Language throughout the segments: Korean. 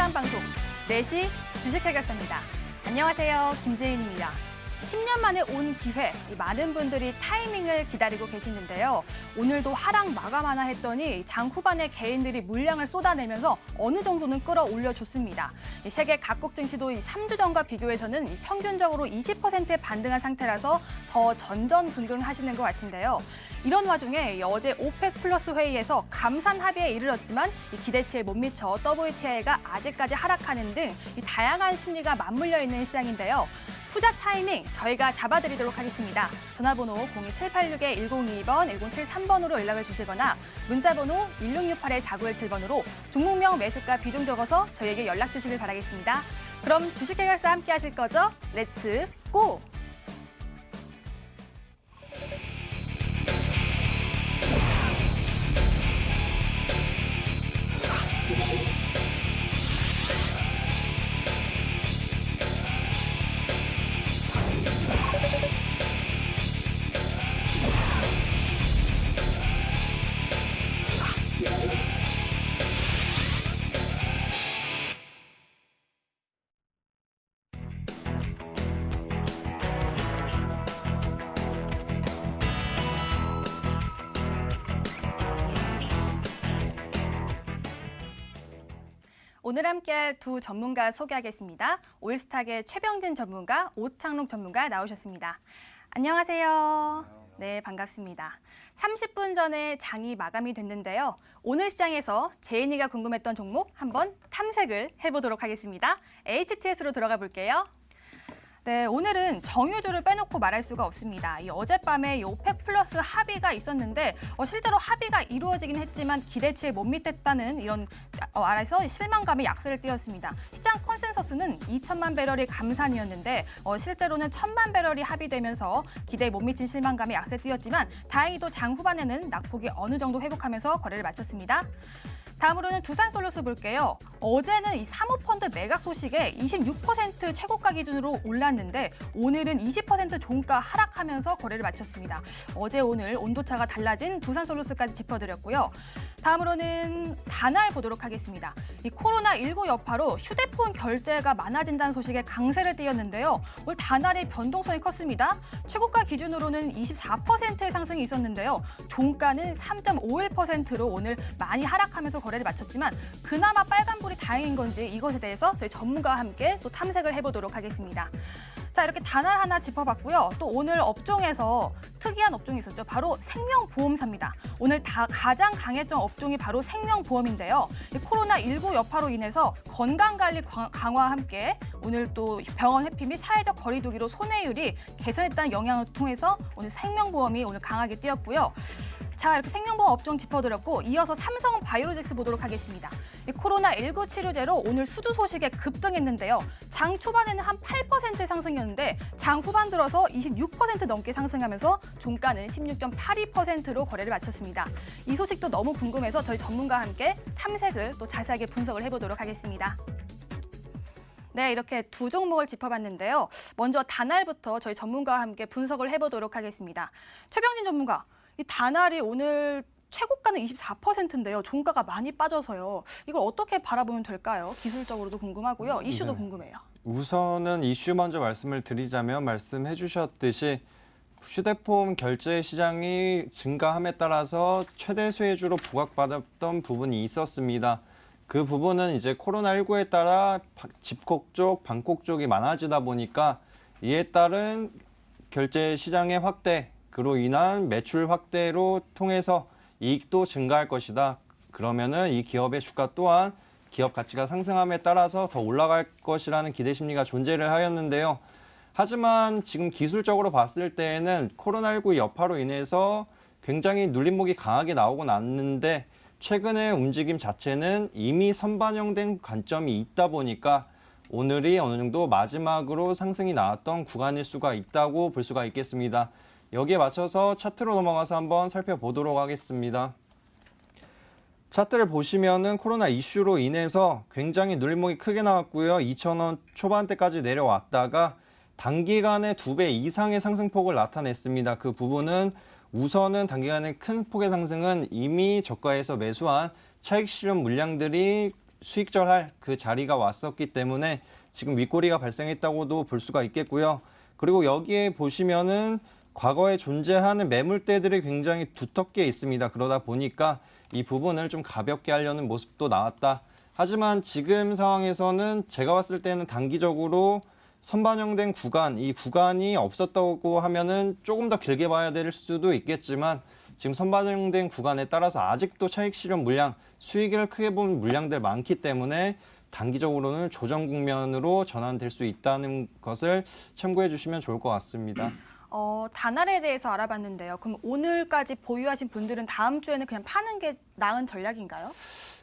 시간 방송 4시 주식 해결사입니다. 안녕하세요. 김재인입니다. 10년 만에 온 기회, 많은 분들이 타이밍을 기다리고 계시는데요. 오늘도 하락 마감하나 했더니 장 후반에 개인들이 물량을 쏟아내면서 어느 정도는 끌어올려줬습니다. 세계 각국 증시도 3주 전과 비교해서는 평균적으로 20%에 반등한 상태라서 더 전전긍긍하시는 것 같은데요. 이런 와중에 어제 오펙 플러스 회의에서 감산 합의에 이르렀지만 기대치에 못 미쳐 WTI가 아직까지 하락하는 등 다양한 심리가 맞물려 있는 시장인데요. 투자 타이밍 저희가 잡아드리도록 하겠습니다. 전화번호 02786-1022번, 1073번으로 연락을 주시거나 문자번호 1668-4917번으로 종목명, 매수가, 비중 적어서 저희에게 연락 주시길 바라겠습니다. 그럼 주식 해결사 함께 하실 거죠? 렛츠 고! 오늘 함께할 두 전문가 소개하겠습니다. 올스탁의 최병진 전문가, 오창록 전문가 나오셨습니다. 안녕하세요. 네, 반갑습니다. 30분 전에 장이 마감이 됐는데요. 오늘 시장에서 제인이가 궁금했던 종목 한번 탐색을 해보도록 하겠습니다. HTS로 들어가 볼게요. 네, 오늘은 정유주를 빼놓고 말할 수가 없습니다. 어젯밤에 오펙 플러스 합의가 있었는데 실제로 합의가 이루어지긴 했지만 기대치에 못 미쳤다는 이런 아래서 실망감의 약세를 띄웠습니다. 시장 컨센서스는 2천만 배럴이 감산이었는데 실제로는 1,000만 배럴이 합의되면서 기대에 못 미친 실망감의 약세 띄웠지만 다행히도 장 후반에는 낙폭이 어느 정도 회복하면서 거래를 마쳤습니다. 다음으로는 두산솔루스 볼게요. 어제는 이 사모펀드 매각 소식에 26% 최고가 기준으로 올랐는데 오늘은 20% 종가 하락하면서 거래를 마쳤습니다. 어제 오늘 온도차가 달라진 두산솔루스까지 짚어드렸고요. 다음으로는 다날 보도록 하겠습니다. 이 코로나19 여파로 휴대폰 결제가 많아진다는 소식에 강세를 띄었는데요. 오늘 다날의 변동성이 컸습니다. 최고가 기준으로는 24%의 상승이 있었는데요. 종가는 3.51%로 오늘 많이 하락하면서 거래를 마쳤지만 그나마 빨간불이 다행인 건지 이것에 대해서 저희 전문가와 함께 또 탐색을 해보도록 하겠습니다. 자, 이렇게 다날 하나 짚어봤고요. 또 오늘 업종에서 특이한 업종이 있었죠. 바로 생명보험사입니다. 오늘 가장 강했던 업종이 바로 생명보험인데요. 코로나19 여파로 인해서 건강관리 강화와 함께 오늘 또 병원 회피 및 사회적 거리 두기로 손해율이 개선했다는 영향을 통해서 오늘 생명보험이 오늘 강하게 뛰었고요. 자, 이렇게 생명보험 업종 짚어드렸고 이어서 삼성바이오로직스 보도록 하겠습니다. 코로나19 치료제로 오늘 수주 소식에 급등했는데요. 장 초반에는 한 8%의 상승이었는데 장 후반 들어서 26% 넘게 상승하면서 종가는 16.82%로 거래를 마쳤습니다. 이 소식도 너무 궁금해서 저희 전문가와 함께 탐색을 또 자세하게 분석을 해보도록 하겠습니다. 네, 이렇게 두 종목을 짚어봤는데요. 먼저 다날부터 저희 전문가와 함께 분석을 해보도록 하겠습니다. 최병진 전문가, 이 다날이 오늘 최고가는 24%인데요. 종가가 많이 빠져서요. 이걸 어떻게 바라보면 될까요? 기술적으로도 궁금하고요. 이슈도 궁금해요. 우선은 이슈 먼저 말씀을 드리자면 말씀해 주셨듯이 휴대폰 결제 시장이 증가함에 따라서 최대 수혜주로 부각받았던 부분이 있었습니다. 그 부분은 이제 코로나19에 따라 집콕 쪽, 방콕 쪽이 많아지다 보니까 이에 따른 결제 시장의 확대, 그로 인한 매출 확대로 통해서 이익도 증가할 것이다. 그러면은 이 기업의 주가 또한 기업 가치가 상승함에 따라서 더 올라갈 것이라는 기대 심리가 존재를 하였는데요. 하지만 지금 기술적으로 봤을 때에는 코로나19 여파로 인해서 굉장히 눌림목이 강하게 나오곤 않는데 최근의 움직임 자체는 이미 선반영된 관점이 있다 보니까 오늘이 어느 정도 마지막으로 상승이 나왔던 구간일 수가 있다고 볼 수가 있겠습니다. 여기에 맞춰서 차트로 넘어가서 한번 살펴보도록 하겠습니다. 차트를 보시면은 코로나 이슈로 인해서 굉장히 눌림목이 크게 나왔고요. 2,000원 초반대까지 내려왔다가 단기간에 2배 이상의 상승폭을 나타냈습니다. 그 부분은 우선은 단기간에 큰 폭의 상승은 이미 저가에서 매수한 차익 실현 물량들이 수익절할 그 자리가 왔었기 때문에 지금 윗꼬리가 발생했다고도 볼 수가 있겠고요. 그리고 여기에 보시면은 과거에 존재하는 매물대들이 굉장히 두텁게 있습니다. 그러다 보니까 이 부분을 좀 가볍게 하려는 모습도 나왔다. 하지만 지금 상황에서는 제가 봤을 때는 단기적으로 선반영된 구간, 이 구간이 없었다고 하면은 조금 더 길게 봐야 될 수도 있겠지만 지금 선반영된 구간에 따라서 아직도 차익 실현 물량, 수익을 크게 본 물량들 많기 때문에 단기적으로는 조정 국면으로 전환될 수 있다는 것을 참고해 주시면 좋을 것 같습니다. 다날에 대해서 알아봤는데요. 그럼 오늘까지 보유하신 분들은 다음 주에는 그냥 파는 게 나은 전략인가요?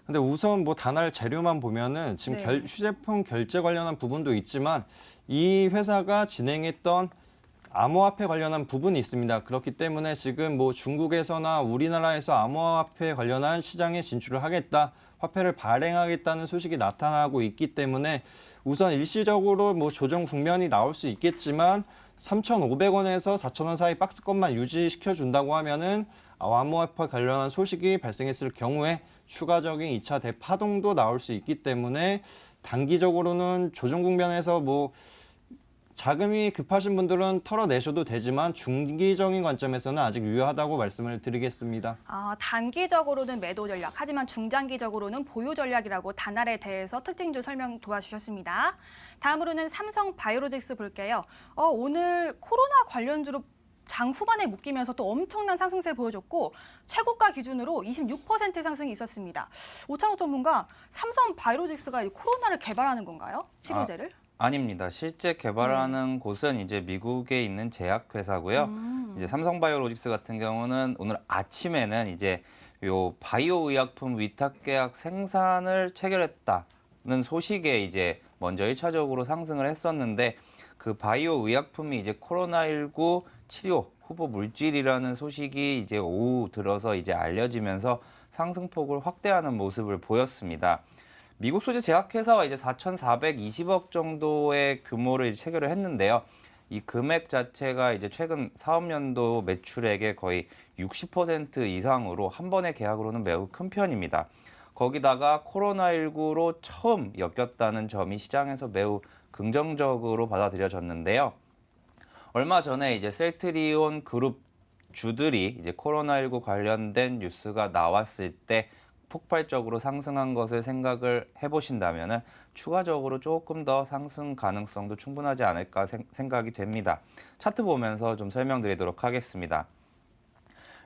근데 우선 뭐 다날 재료만 보면은 지금 네. 휴대폰 결제 관련한 부분도 있지만 이 회사가 진행했던 암호화폐 관련한 부분이 있습니다. 그렇기 때문에 지금 뭐 중국에서나 우리나라에서 암호화폐 관련한 시장에 진출을 하겠다, 화폐를 발행하겠다는 소식이 나타나고 있기 때문에 우선 일시적으로 뭐 조정 국면이 나올 수 있겠지만 3,500원에서 4,000원 사이 박스권만 유지시켜 준다고 하면은 암호화폐 관련한 소식이 발생했을 경우에 추가적인 2차 대파동도 나올 수 있기 때문에 단기적으로는 조정 국면에서 뭐 자금이 급하신 분들은 털어내셔도 되지만 중기적인 관점에서는 아직 유효하다고 말씀을 드리겠습니다. 단기적으로는 매도 전략, 하지만 중장기적으로는 보유 전략이라고 다날에 대해서 특징 좀 설명 도와주셨습니다. 다음으로는 삼성 바이오로직스 볼게요. 오늘 코로나 관련주로 장 후반에 묶이면서 또 엄청난 상승세 보여줬고 최고가 기준으로 26% 상승이 있었습니다. 오창욱 전문가, 삼성 바이오로직스가 코로나를 개발하는 건가요? 치료제를? 아닙니다. 실제 개발하는 곳은 이제 미국에 있는 제약회사고요. 이제 삼성바이오로직스 같은 경우는 오늘 아침에는 이제 요 바이오 의약품 위탁 계약 생산을 체결했다는 소식에 이제 먼저 1차적으로 상승을 했었는데 그 바이오 의약품이 이제 코로나19 치료 후보 물질이라는 소식이 이제 오후 들어서 이제 알려지면서 상승폭을 확대하는 모습을 보였습니다. 미국 소재 제약회사와 이제 4,420억 정도의 규모를 이제 체결을 했는데요. 이 금액 자체가 이제 최근 사업연도 매출액의 거의 60% 이상으로 한 번의 계약으로는 매우 큰 편입니다. 거기다가 코로나19로 처음 엮였다는 점이 시장에서 매우 긍정적으로 받아들여졌는데요. 얼마 전에 이제 셀트리온 그룹 주들이 이제 코로나19 관련된 뉴스가 나왔을 때 폭발적으로 상승한 것을 생각을 해보신다면 추가적으로 조금 더 상승 가능성도 충분하지 않을까 생각이 됩니다. 차트 보면서 좀 설명드리도록 하겠습니다.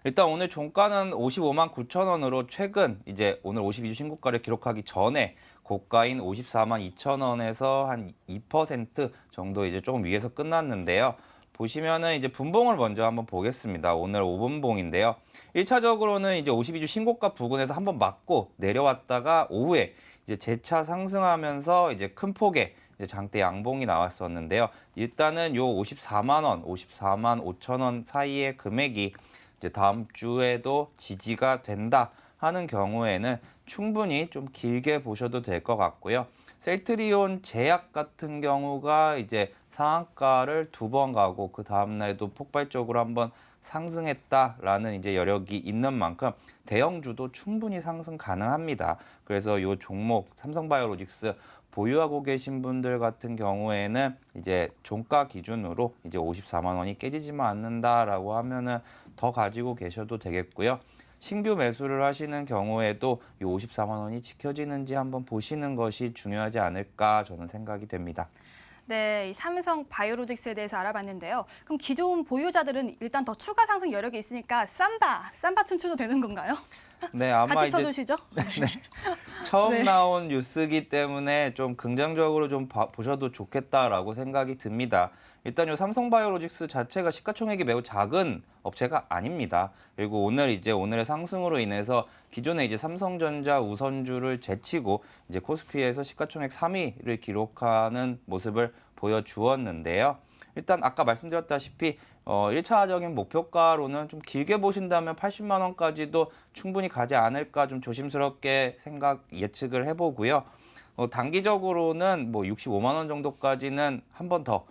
일단 오늘 종가는 55만 9천 원으로 최근 이제 오늘 52주 신고가를 기록하기 전에 고가인 54만 2천 원에서 한 2% 정도 이제 조금 위에서 끝났는데요. 보시면은 이제 분봉을 먼저 한번 보겠습니다. 오늘 5분봉인데요. 1차적으로는 이제 52주 신고가 부근에서 한번 맞고 내려왔다가 오후에 이제 재차 상승하면서 이제 큰 폭의 이제 장대 양봉이 나왔었는데요. 일단은 요 54만 원, 54만 5천 원 사이의 금액이 이제 다음 주에도 지지가 된다 하는 경우에는 충분히 좀 길게 보셔도 될 것 같고요. 셀트리온 제약 같은 경우가 이제 상한가를 2번 가고 그 다음날도 폭발적으로 한번 상승했다라는 이제 여력이 있는 만큼 대형주도 충분히 상승 가능합니다. 그래서 이 종목 삼성바이오로직스 보유하고 계신 분들 같은 경우에는 이제 종가 기준으로 이제 54만 원이 깨지지만 않는다라고 하면은 더 가지고 계셔도 되겠고요. 신규 매수를 하시는 경우에도 이 54만 원이 지켜지는지 한번 보시는 것이 중요하지 않을까 저는 생각이 됩니다. 네, 이 삼성 바이오로직스에 대해서 알아봤는데요. 그럼 기존 보유자들은 일단 더 추가 상승 여력이 있으니까 삼바 춤추도 되는 건가요? 네, 아마 같이 이제 쳐주시죠. 처음 네. 나온 뉴스이기 때문에 좀 긍정적으로 좀 보셔도 좋겠다라고 생각이 듭니다. 일단 이 삼성바이오로직스 자체가 시가총액이 매우 작은 업체가 아닙니다. 그리고 오늘의 상승으로 인해서 기존에 이제 삼성전자 우선주를 제치고 이제 코스피에서 시가총액 3위를 기록하는 모습을 보여주었는데요. 일단 아까 말씀드렸다시피 1차적인 목표가로는 좀 길게 보신다면 80만 원까지도 충분히 가지 않을까 좀 조심스럽게 예측을 해보고요. 단기적으로는 뭐 65만 원 정도까지는 한 번 더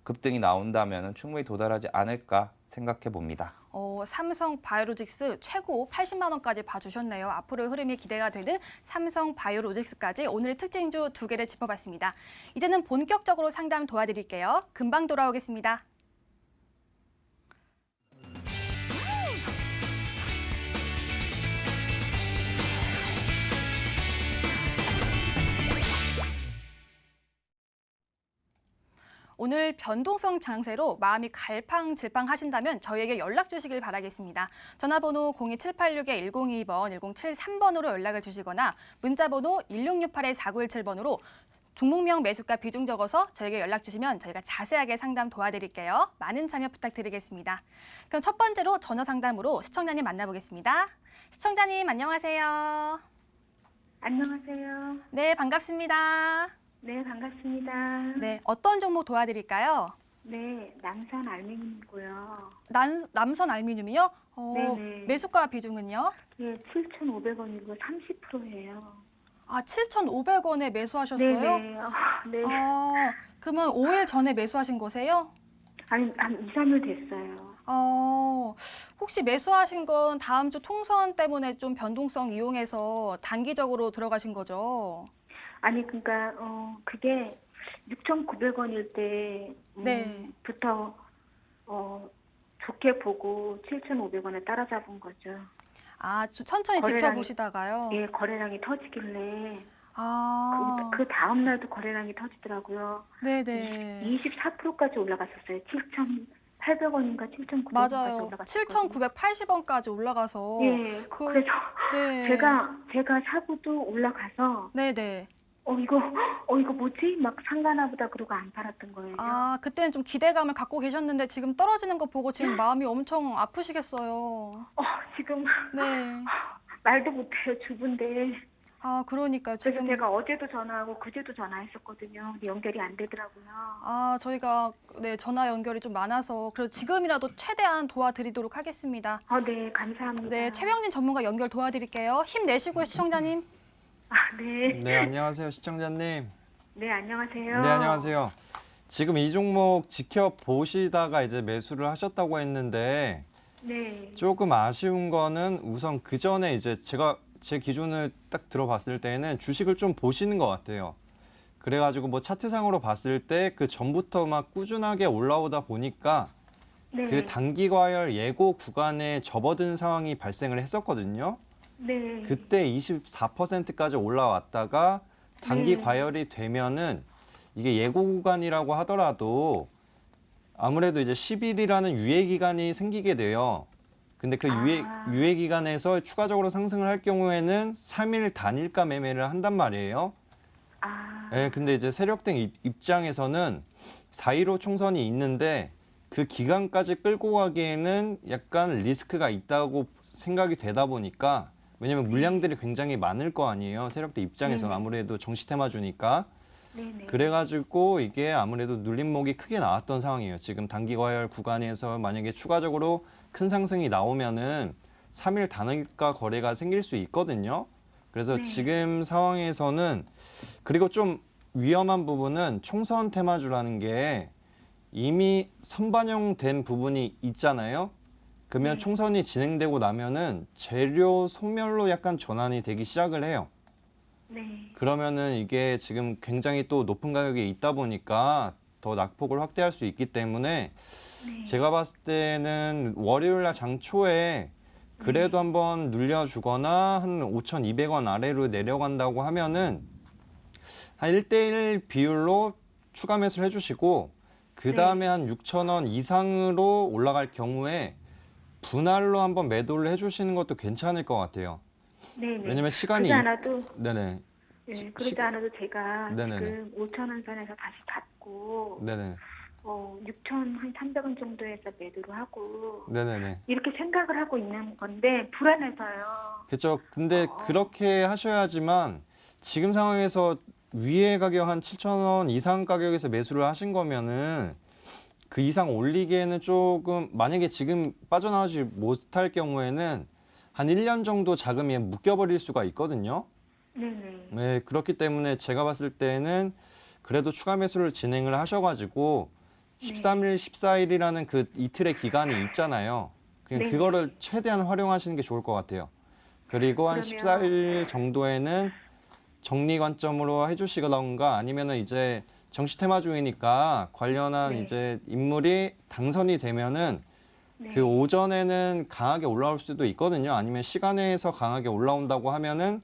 급등이 나온다면 충분히 도달하지 않을까 생각해 봅니다. 삼성 바이오로직스 최고 80만 원까지 봐주셨네요. 앞으로의 흐름이 기대가 되는 삼성 바이오로직스까지 오늘의 특징주 2개를 짚어봤습니다. 이제는 본격적으로 상담 도와드릴게요. 금방 돌아오겠습니다. 오늘 변동성 장세로 마음이 갈팡질팡 하신다면 저희에게 연락 주시길 바라겠습니다. 전화번호 02786-1022번, 1073번으로 연락을 주시거나 문자번호 1668-4917번으로 종목명 매수가 비중 적어서 저에게 연락 주시면 저희가 자세하게 상담 도와드릴게요. 많은 참여 부탁드리겠습니다. 그럼 첫 번째로 전화 상담으로 시청자님 만나보겠습니다. 시청자님 안녕하세요. 안녕하세요. 네, 반갑습니다. 네, 반갑습니다. 네, 어떤 종목 도와드릴까요? 네, 남산 알맹이고요. 남선 알미늄이요? 네네. 매수가 비중은요? 예, 7,500원이고 30%예요. 아, 7,500원에 매수하셨어요? 네네. 네. 그러면 5일 전에 매수하신 거세요? 아니, 한 2, 3일 됐어요. 혹시 매수하신 건 다음 주 통선 때문에 좀 변동성 이용해서 단기적으로 들어가신 거죠? 아니, 그러니까 그게 6,900원일 때 네. 부터 좋게 보고 7,500원에 따라잡은 거죠. 아, 천천히 지켜보시다가요? 예, 거래량이 터지길래 그 그 다음 날도 거래량이 터지더라고요. 네네. 24%까지 올라갔었어요. 7,800원인가 7,900원까지 맞아요. 올라갔어요. 7,980원까지 올라가서. 예, 그래서 네. 제가 사고도 올라가서 네네. 이거 뭐지? 막 상가나 보다 그러고 안 팔았던 거예요. 아, 그때는 좀 기대감을 갖고 계셨는데 지금 떨어지는 거 보고 지금 마음이 엄청 아프시겠어요. 지금 네. 말도 못해요. 주부인데. 아, 그러니까요. 그래서 지금 제가 어제도 전화하고 그제도 전화했었거든요. 근데 연결이 안 되더라고요. 저희가 전화 연결이 좀 많아서 그래서 지금이라도 최대한 도와드리도록 하겠습니다. 네, 감사합니다. 네, 최병진 전문가 연결 도와드릴게요. 힘내시고요, 시청자님. 네. 네, 안녕하세요, 시청자님. 네, 안녕하세요. 네, 안녕하세요. 지금 이 종목 지켜보시다가 이제 매수를 하셨다고 했는데 네. 조금 아쉬운 거는 우선 그 전에 이제 제 기준을 딱 들어봤을 때는 주식을 좀 보시는 것 같아요. 그래가지고 뭐 차트상으로 봤을 때 그 전부터 막 꾸준하게 올라오다 보니까 네. 그 단기 과열 예고 구간에 접어든 상황이 발생을 했었거든요. 네. 그때 24%까지 올라왔다가 단기 네. 과열이 되면은 이게 예고 구간이라고 하더라도 아무래도 이제 10일이라는 유예 기간이 생기게 돼요. 근데 그 유예 기간에서 추가적으로 상승을 할 경우에는 3일 단일가 매매를 한단 말이에요. 네, 근데 이제 세력등 입장에서는 4.15 총선이 있는데 그 기간까지 끌고 가기에는 약간 리스크가 있다고 생각이 되다 보니까 왜냐면 물량들이 굉장히 많을 거 아니에요. 세력들 입장에서는 아무래도 정시 테마주니까. 네네. 그래가지고 이게 아무래도 눌림목이 크게 나왔던 상황이에요. 지금 단기 과열 구간에서 만약에 추가적으로 큰 상승이 나오면은 3일 단일가 거래가 생길 수 있거든요. 그래서 네. 지금 상황에서는 그리고 좀 위험한 부분은 총선 테마주라는 게 이미 선반영된 부분이 있잖아요. 그러면 네. 총선이 진행되고 나면은 재료 소멸로 약간 전환이 되기 시작을 해요. 네. 그러면은 이게 지금 굉장히 또 높은 가격에 있다 보니까 더 낙폭을 확대할 수 있기 때문에 네. 제가 봤을 때는 월요일 날 장초에 그래도 한번 눌려주거나 한 5,200원 아래로 내려간다고 하면은 한 1대1 비율로 추가 매수를 해주시고 그 다음에 한 6,000원 이상으로 올라갈 경우에 분할로 한번 매도를 해주시는 것도 괜찮을 것 같아요. 네네. 왜냐면 시간이 그러지 않아도 네네. 그러지 않아도 제가 네네네. 지금 5,000원 선에서 다시 받고 네네. 6,300원 정도에서 매도를 하고 네네네. 이렇게 생각을 하고 있는 건데 불안해서요. 그렇죠. 근데 그렇게 하셔야지만 지금 상황에서 위에 가격 한 7,000원 이상 가격에서 매수를 하신 거면은 그 이상 올리기에는 조금 만약에 지금 빠져나오지 못할 경우에는 한 1년 정도 자금이 묶여버릴 수가 있거든요. 네네. 네, 그렇기 때문에 제가 봤을 때는 그래도 추가 매수를 진행을 하셔가지고 13일, 14일이라는 그 이틀의 기간이 있잖아요. 그냥 네. 그거를 최대한 활용하시는 게 좋을 것 같아요. 그리고 한 그러면- 14일 정도에는 정리 관점으로 해주시던가 아니면은 이제 정시 테마 중이니까 관련한 네. 이제 인물이 당선이 되면은 네. 그 오전에는 강하게 올라올 수도 있거든요. 아니면 시간에서 강하게 올라온다고 하면은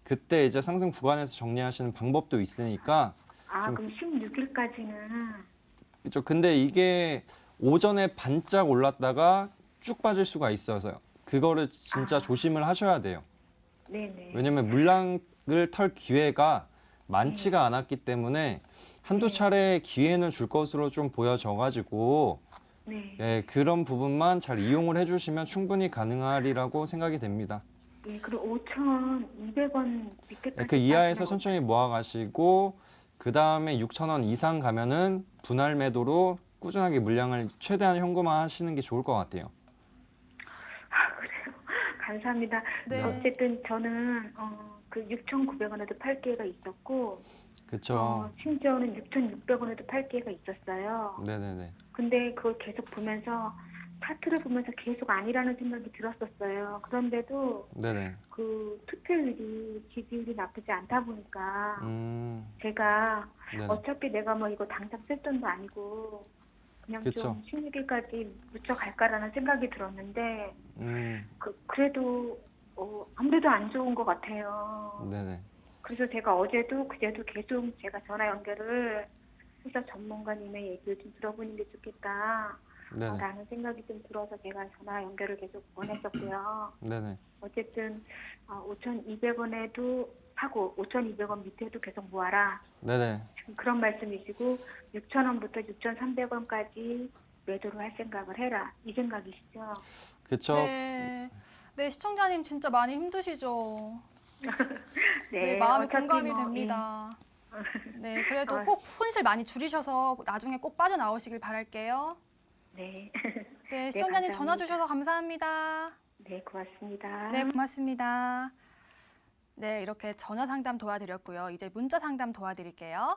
그때 이제 상승 구간에서 정리하시는 방법도 있으니까 좀- 그럼 16일까지는 그렇죠. 근데 이게 오전에 반짝 올랐다가 쭉 빠질 수가 있어서요. 그거를 진짜 조심을 하셔야 돼요. 네네. 왜냐면 물량을 털 기회가 많지가 않았기 때문에 한두 차례 기회는 줄 것으로 좀 보여져가지고 네. 예, 그런 부분만 잘 이용을 해주시면 충분히 가능하리라고 생각이 됩니다. 예, 그럼 5,200원 예, 밑에까지 그 이하에서 빠지면 천천히 모아가시고 그 다음에 6,000원 이상 가면은 분할 매도로 꾸준하게 물량을 최대한 현금화하시는 게 좋을 것 같아요. 그래요. 감사합니다. 네. 어쨌든 저는 그 6,900원에도 팔 기회가 있었고 그렇죠. 심지어는 6,600원에도 팔 기회가 있었어요. 네네네. 근데 그걸 계속 보면서 차트를 보면서 계속 아니라는 생각이 들었었어요. 그런데도 네네. 그 투표율이 지지율이 나쁘지 않다 보니까 제가 네네. 어차피 내가 뭐 이거 당장 쓸 돈도 아니고 그냥 그쵸. 좀 16일까지 묻혀갈까라는 생각이 들었는데 그래도 아무래도 안 좋은 것 같아요. 네네. 그래서 제가 어제도 그제도 계속 제가 전화 연결을 해서 전문가님의 얘기를 좀 들어보는 게 좋겠다. 네네. 라는 생각이 좀 들어서 제가 전화 연결을 계속 원했었고요. 네네. 어쨌든 5,200원에도 하고 5,200원 밑에도 계속 모아라. 네네. 지금 그런 말씀이시고 6,000원부터 6,300원까지 매도를 할 생각을 해라. 이 생각이시죠? 그쵸. 네. 네, 시청자님 진짜 많이 힘드시죠? 네, 마음이 어차피 공감이 뭐, 됩니다. 네, 그래도 어. 꼭 손실 많이 줄이셔서 나중에 꼭 빠져나오시길 바랄게요. 네. 네, 시청자님 전화 감사합니다. 주셔서 감사합니다. 네, 고맙습니다. 네, 고맙습니다. 네, 이렇게 전화 상담 도와드렸고요. 이제 문자 상담 도와드릴게요.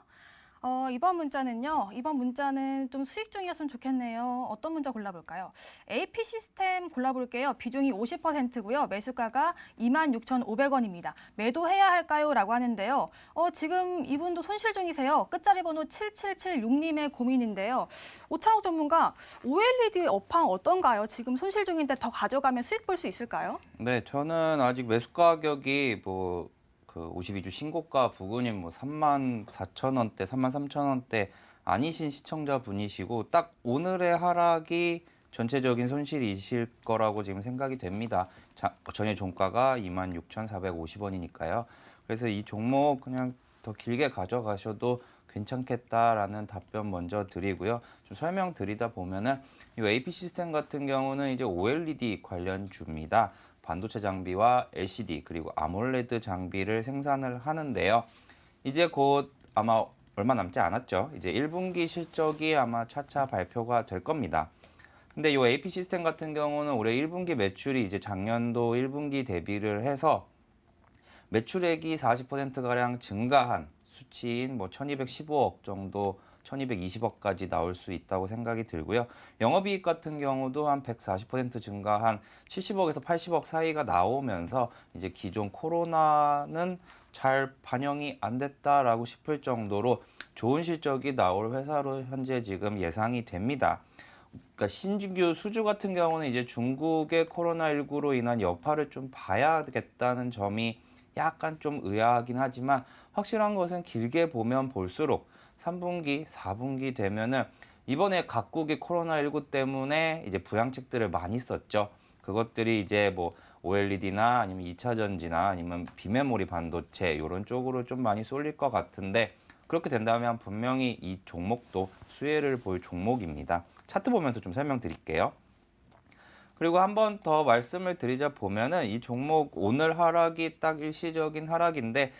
이번 문자는 좀 수익 중이었으면 좋겠네요. 어떤 문자 골라볼까요? AP 시스템 골라볼게요. 비중이 50%고요. 매수가가 26,500원입니다. 매도해야 할까요? 라고 하는데요. 지금 이분도 손실 중이세요. 끝자리 번호 7776님의 고민인데요. 오창욱 전문가, OLED 업황 어떤가요? 지금 손실 중인데 더 가져가면 수익 볼 수 있을까요? 네, 저는 아직 매수 가격이 그 52주 신고가 부근인 34,000원대, 33,000원대 아니신 시청자분이시고 딱 오늘의 하락이 전체적인 손실이실 거라고 지금 생각이 됩니다. 전일 종가가 26,450원이니까요. 그래서 이 종목 그냥 더 길게 가져가셔도 괜찮겠다라는 답변 먼저 드리고요. 좀 설명드리다 보면은 이 AP 시스템 같은 경우는 이제 OLED 관련주입니다. 반도체 장비와 LCD 그리고 아몰레드 장비를 생산을 하는데요. 이제 곧 아마 얼마 남지 않았죠. 이제 1분기 실적이 아마 차차 발표가 될 겁니다. 근데 이 AP 시스템 같은 경우는 올해 1분기 매출이 이제 작년도 1분기 대비를 해서 매출액이 40%가량 증가한 수치인 1,215억 정도 1,220억까지 나올 수 있다고 생각이 들고요. 영업이익 같은 경우도 한 140% 증가한 70억에서 80억 사이가 나오면서 이제 기존 코로나는 잘 반영이 안 됐다라고 싶을 정도로 좋은 실적이 나올 회사로 현재 지금 예상이 됩니다. 그러니까 신규 수주 같은 경우는 이제 중국의 코로나19로 인한 여파를 좀 봐야겠다는 점이 약간 좀 의아하긴 하지만 확실한 것은 길게 보면 볼수록 3분기, 4분기 되면은 이번에 각국이 코로나19 때문에 이제 부양책들을 많이 썼죠. 그것들이 이제 OLED나 아니면 2차 전지나 아니면 비메모리 반도체 이런 쪽으로 좀 많이 쏠릴 것 같은데 그렇게 된다면 분명히 이 종목도 수혜를 볼 종목입니다. 차트 보면서 좀 설명드릴게요. 그리고 한 번 더 말씀을 드리자 보면은 이 종목 오늘 하락이 딱 일시적인 하락인데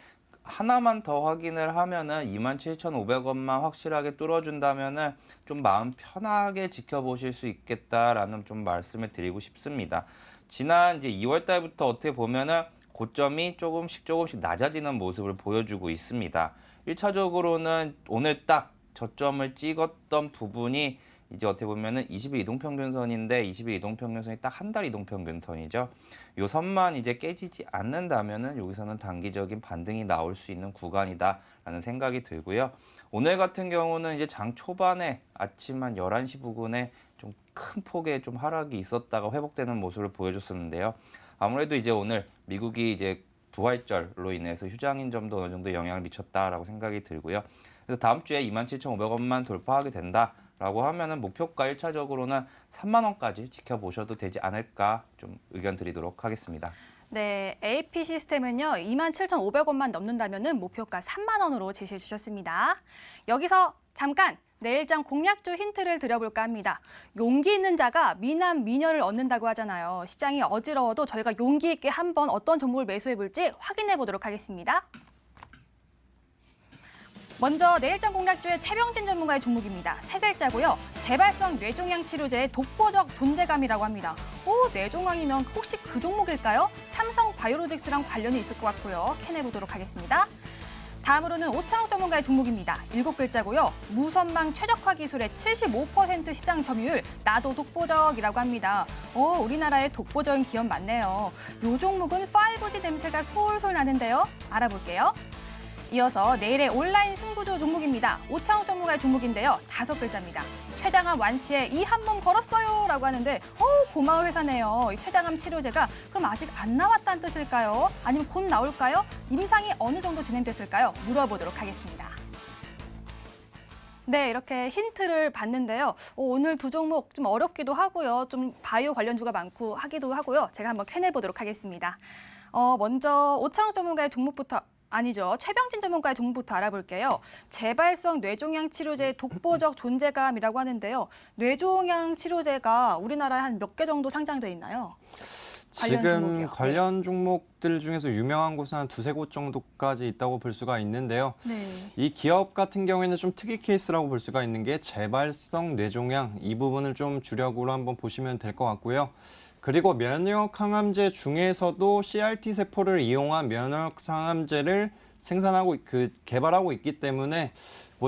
하나만 더 확인을 하면은 27,500원만 확실하게 뚫어준다면은 좀 마음 편하게 지켜보실 수 있겠다라는 좀 말씀을 드리고 싶습니다. 지난 이제 2월 달부터 어떻게 보면은 고점이 조금씩 낮아지는 모습을 보여주고 있습니다. 1차적으로는 오늘 딱 저점을 찍었던 부분이 이제 어떻게 보면은 20일 이동평균선인데 20일 이동평균선이 딱 한 달 이동평균선이죠. 요 선만 이제 깨지지 않는다면은 여기서는 단기적인 반등이 나올 수 있는 구간이다라는 생각이 들고요. 오늘 같은 경우는 이제 장 초반에 아침 한 11시 부근에 좀 큰 폭의 좀 하락이 있었다가 회복되는 모습을 보여줬었는데요. 아무래도 이제 오늘 미국이 이제 부활절로 인해서 휴장인 점도 어느 정도 영향을 미쳤다라고 생각이 들고요. 그래서 다음 주에 27,500원만 돌파하게 된다라고 하면은 목표가 1차적으로는 3만 원까지 지켜보셔도 되지 않을까 좀 의견 드리도록 하겠습니다. 네, AP 시스템은요, 27,500원만 넘는다면은 목표가 3만 원으로 제시해 주셨습니다. 여기서 잠깐 내일장 공략주 힌트를 드려볼까 합니다. 용기 있는 자가 미남 미녀를 얻는다고 하잖아요. 시장이 어지러워도 저희가 용기 있게 한번 어떤 종목을 매수해 볼지 확인해 보도록 하겠습니다. 먼저 내일장 공략주의 최병진 전문가의 종목입니다. 세 글자고요. 재발성 뇌종양 치료제의 독보적 존재감이라고 합니다. 뇌종양이면 혹시 그 종목일까요? 삼성 바이오로직스랑 관련이 있을 것 같고요. 캔해보도록 하겠습니다. 다음으로는 오창욱 전문가의 종목입니다. 7글자고요. 무선망 최적화 기술의 75% 시장 점유율, 나도 독보적이라고 합니다. 우리나라에 독보적인 기업 많네요. 이 종목은 5G 냄새가 솔솔 나는데요. 알아볼게요. 이어서 내일의 온라인 승부조 종목입니다. 오창욱 전문가의 종목인데요. 5글자입니다. 췌장암 완치에 이 한 몸 걸었어요 라고 하는데 고마운 회사네요. 이 췌장암 치료제가 그럼 아직 안 나왔다는 뜻일까요? 아니면 곧 나올까요? 임상이 어느 정도 진행됐을까요? 물어보도록 하겠습니다. 네, 이렇게 힌트를 봤는데요. 오늘 두 종목 좀 어렵기도 하고요. 좀 바이오 관련주가 많고 하기도 하고요. 제가 한번 캐내보도록 하겠습니다. 먼저 오창욱 전문가의 종목부터 아니죠. 최병진 전문가의 종목부터 알아볼게요. 재발성 뇌종양 치료제의 독보적 존재감이라고 하는데요. 뇌종양 치료제가 우리나라에 한 몇 개 정도 상장돼 있나요? 관련 지금 종목이요. 관련 종목들 중에서 유명한 곳은 한 두세 곳 정도까지 있다고 볼 수가 있는데요. 네. 이 기업 같은 경우에는 좀 특이 케이스라고 볼 수가 있는 게 재발성 뇌종양 이 부분을 좀 주력으로 한번 보시면 될 것 같고요. 그리고 면역 항암제 중에서도 CRT 세포를 이용한 면역 항암제를 개발하고 있기 때문에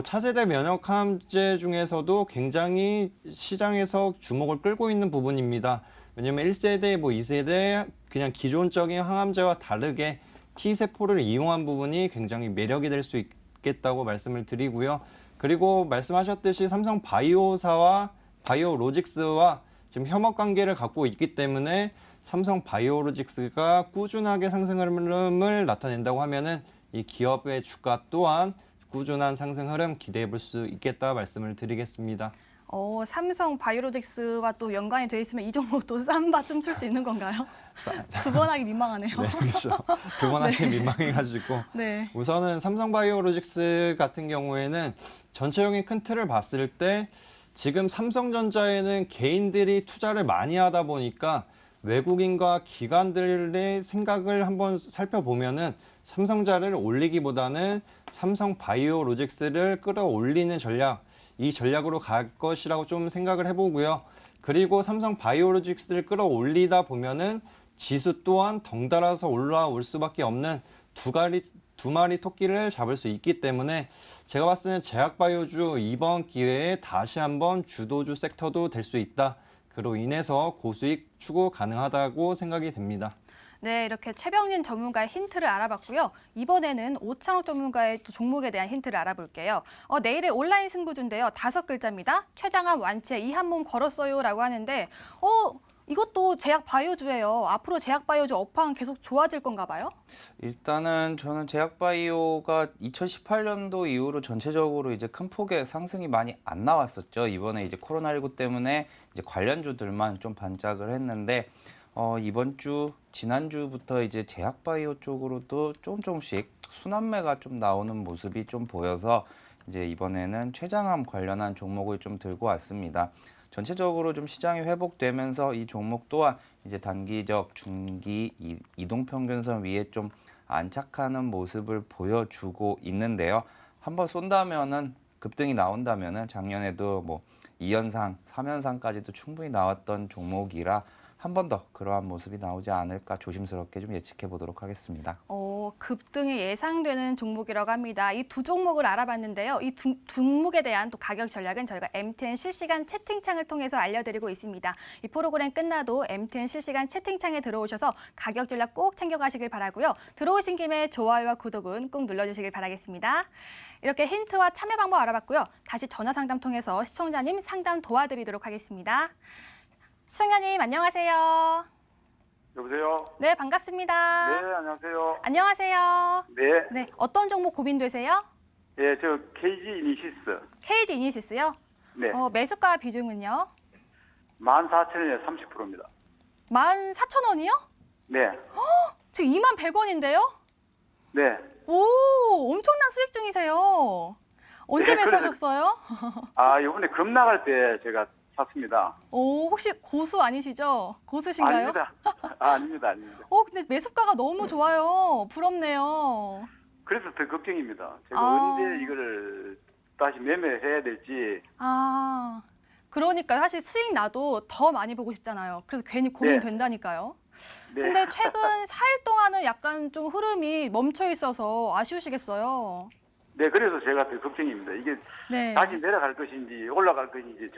차세대 면역 항암제 중에서도 굉장히 시장에서 주목을 끌고 있는 부분입니다. 왜냐면 1세대, 2세대 그냥 기존적인 항암제와 다르게 T세포를 이용한 부분이 굉장히 매력이 될 수 있겠다고 말씀을 드리고요. 그리고 말씀하셨듯이 삼성 바이오사와 바이오로직스와 지금 협업 관계를 갖고 있기 때문에 삼성 바이오로직스가 꾸준하게 상승 흐름을 나타낸다고 하면은 이 기업의 주가 또한 꾸준한 상승 흐름 기대해 볼 수 있겠다 말씀을 드리겠습니다. 삼성 바이오로직스와 또 연관이 돼 있으면 이 종목도 쌈바 춤출 수 있는 건가요? 두 번 하기 민망하네요. 네, 그렇죠. 두 번 하기 민망해가지고 네. 우선은 삼성 바이오로직스 같은 경우에는 전체적인 큰 틀을 봤을 때 지금 삼성전자에는 개인들이 투자를 많이 하다 보니까 외국인과 기관들의 생각을 한번 살펴보면은 삼성전자를 올리기보다는 삼성 바이오로직스를 끌어올리는 전략, 이 전략으로 갈 것이라고 좀 생각을 해보고요. 그리고 삼성 바이오로직스를 끌어올리다 보면은 지수 또한 덩달아서 올라올 수밖에 없는 두 마리 토끼를 잡을 수 있기 때문에 제가 봤을 때는 제약바이오주 이번 기회에 다시 한번 주도주 섹터도 될 수 있다. 그로 인해서 고수익 추구 가능하다고 생각이 됩니다. 네, 이렇게 최병진 전문가의 힌트를 알아봤고요. 이번에는 오창욱 전문가의 또 종목에 대한 힌트를 알아볼게요. 내일의 온라인 승부주인데요. 5글자입니다. 췌장암 완치에 이 한 몸 걸었어요라고 하는데 이것도 제약 바이오주예요. 앞으로 제약 바이오주 업황 계속 좋아질 건가 봐요? 일단은 저는 제약바이오가 2018년도 이후로 전체적으로 이제 큰 폭의 상승이 많이 안 나왔었죠. 이번에 이제 코로나19 때문에 이제 관련주들만 좀 반짝을 했는데 이번 주, 지난주부터 이제 제약바이오 쪽으로도 조금씩 순환매가 좀 나오는 모습이 좀 보여서 이제 이번에는 췌장암 관련한 종목을 좀 들고 왔습니다. 전체적으로 좀 시장이 회복되면서 이 종목 또한 이제 단기적 중기 이동평균선 위에 좀 안착하는 모습을 보여주고 있는데요. 한번 쏜다면은 급등이 나온다면은 작년에도 2연상, 3연상까지도 충분히 나왔던 종목이라 한 번 더 그러한 모습이 나오지 않을까 조심스럽게 좀 예측해 보도록 하겠습니다. 급등이 예상되는 종목이라고 합니다. 이 두 종목을 알아봤는데요. 이 두 종목에 대한 또 가격 전략은 저희가 MTN 실시간 채팅창을 통해서 알려드리고 있습니다. 이 프로그램 끝나도 MTN 실시간 채팅창에 들어오셔서 가격 전략 꼭 챙겨가시길 바라고요. 들어오신 김에 좋아요와 구독은 꼭 눌러주시길 바라겠습니다. 이렇게 힌트와 참여 방법 알아봤고요. 다시 전화 상담 통해서 시청자님 상담 도와드리도록 하겠습니다. 시청자님 안녕하세요. 여보세요? 네, 반갑습니다. 네, 안녕하세요. 안녕하세요. 네. 네, 어떤 종목 고민되세요? 예, 저 KG 이니시스. KG 이니시스요? 네. 매수가 비중은요? 14,000원에 30%입니다. 14,000원이요? 네. 지금 21,100원인데요? 네. 오, 엄청난 수익 중이세요. 언제 네, 매수하셨어요? 이번에 급 나갈 때 제가 샀습니다. 오, 혹시 고수 아니시죠? 고수신가요? 아닙니다. 아닙니다. 근데 매수가가 너무 좋아요. 부럽네요. 그래서 더 걱정입니다. 제가 아. 언제 이거를 다시 매매해야 될지. 그러니까 사실 수익 나도 더 많이 보고 싶잖아요. 그래서 괜히 고민된다니까요. 네. 근데 최근 4일 동안은 약간 좀 흐름이 멈춰 있어서 아쉬우시겠어요. 네, 그래서 제가 더 걱정입니다. 이게 네. 다시 내려갈 것인지 올라갈 것인지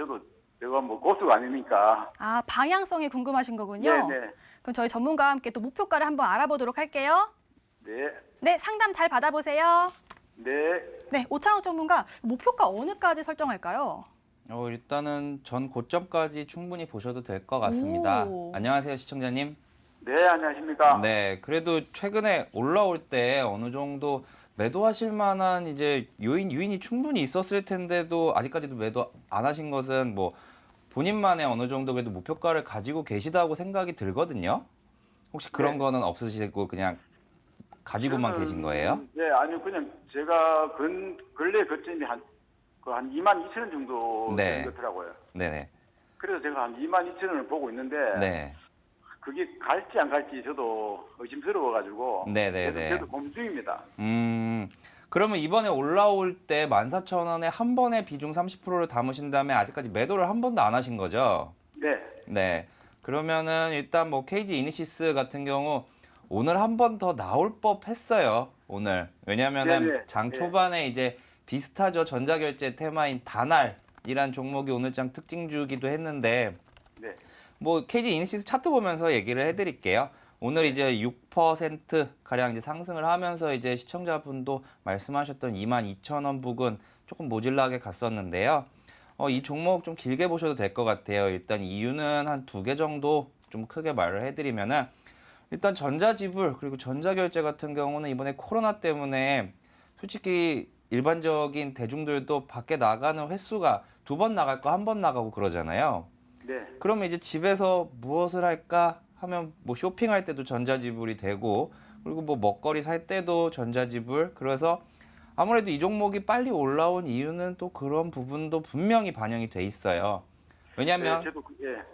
제가 뭐 고수가 아니니까. 방향성이 궁금하신 거군요. 네, 네. 그럼 저희 전문가와 함께 또 목표가를 한번 알아보도록 할게요. 네. 네, 상담 잘 받아보세요. 네. 네, 오창욱 전문가 목표가 어느까지 설정할까요? 일단은 전 고점까지 충분히 보셔도 될 것 같습니다. 오. 안녕하세요, 시청자님. 네, 안녕하십니까? 네, 그래도 최근에 올라올 때 어느 정도 매도하실 만한 이제 유인이 충분히 있었을 텐데도 아직까지도 매도 안 하신 것은 뭐 본인만의 어느 정도 그래도 목표가를 가지고 계시다고 생각이 들거든요. 혹시 그런 네. 거는 없으시고 그냥 가지고만 계신 거예요? 네, 아니요, 그냥 제가 근래 거점이 한 22,000원 정도 네. 된 것더라고요. 네네. 그래서 제가 한 22,000원을 보고 있는데 네. 그게 갈지 안 갈지 저도 의심스러워가지고 네네네. 저도 고민 중입니다. 그러면 이번에 올라올 때 14,000원에 한 번에 비중 30%를 담으신 다음에 아직까지 매도를 한 번도 안 하신 거죠? 네, 네. 그러면은 일단 뭐 KG 이니시스 같은 경우 오늘 한 번 더 나올 법 했어요. 오늘. 왜냐면은 네네. 장 네. 초반에 이제 비슷하죠. 전자결제 테마인 다날이란 종목이 오늘장 특징주기도 했는데 네, 뭐 KG 이니시스 차트 보면서 얘기를 해드릴게요. 오늘 이제 6% 가량 이제 상승을 하면서 이제 시청자분도 말씀하셨던 22,000원 부근 조금 모질라게 갔었는데요. 이 종목 좀 길게 보셔도 될 것 같아요. 일단 이유는 한 2개 정도 좀 크게 말을 해드리면은 일단 전자지불 그리고 전자결제 같은 경우는 이번에 코로나 때문에 솔직히 일반적인 대중들도 밖에 나가는 횟수가 2번 나갈 거 1번 나가고 그러잖아요. 네, 그러면 이제 집에서 무엇을 할까 하면 뭐 쇼핑할 때도 전자지불이 되고 그리고 뭐 먹거리 살 때도 전자지불. 그래서 아무래도 이 종목이 빨리 올라온 이유는 또 그런 부분도 분명히 반영이 돼 있어요. 왜냐하면 네, 저도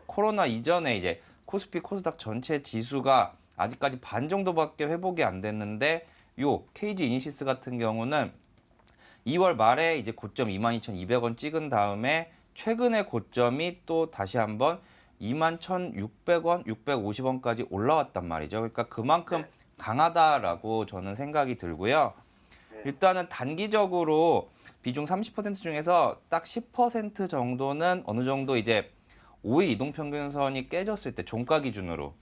코로나 이전에 이제 코스피 코스닥 전체 지수가 아직까지 반 정도밖에 회복이 안 됐는데 요 KG 이니시스 같은 경우는 2월 말에 이제 고점 22,200원 찍은 다음에 최근의 고점이 또 다시 한번 21,600원, 650원까지 올라왔단 말이죠. 그러니까 그만큼 강하다라고 저는 생각이 들고요. 네. 일단은 단기적으로 비중 30% 중에서 딱 10% 정도는 어느 정도 이제 5일 이동평균선이 깨졌을 때 종가 기준으로